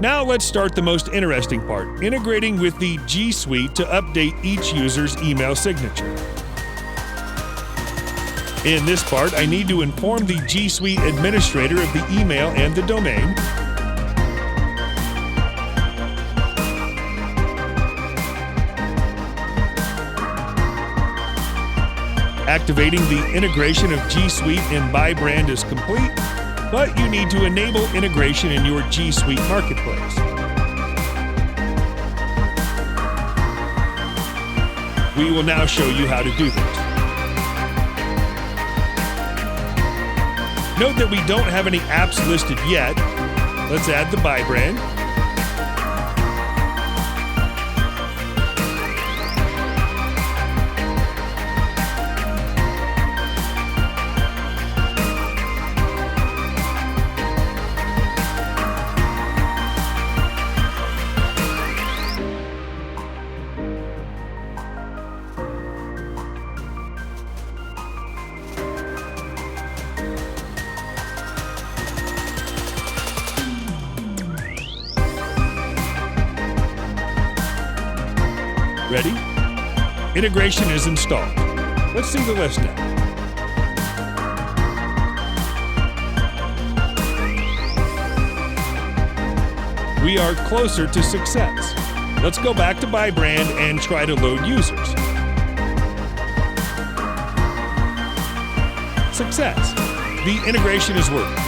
Now let's start the most interesting part, integrating with the G Suite to update each user's email signature. In this part, I need to inform the G Suite administrator of the email and the domain, activating the integration of G Suite in Bybrand is complete, but you need to enable integration in your G Suite marketplace. We will now show you how to do this. Note that we don't have any apps listed yet. Let's add the Bybrand. Ready? Integration is installed. Let's see the list now. We are closer to success. Let's go back to Bybrand and try to load users. Success. The integration is working.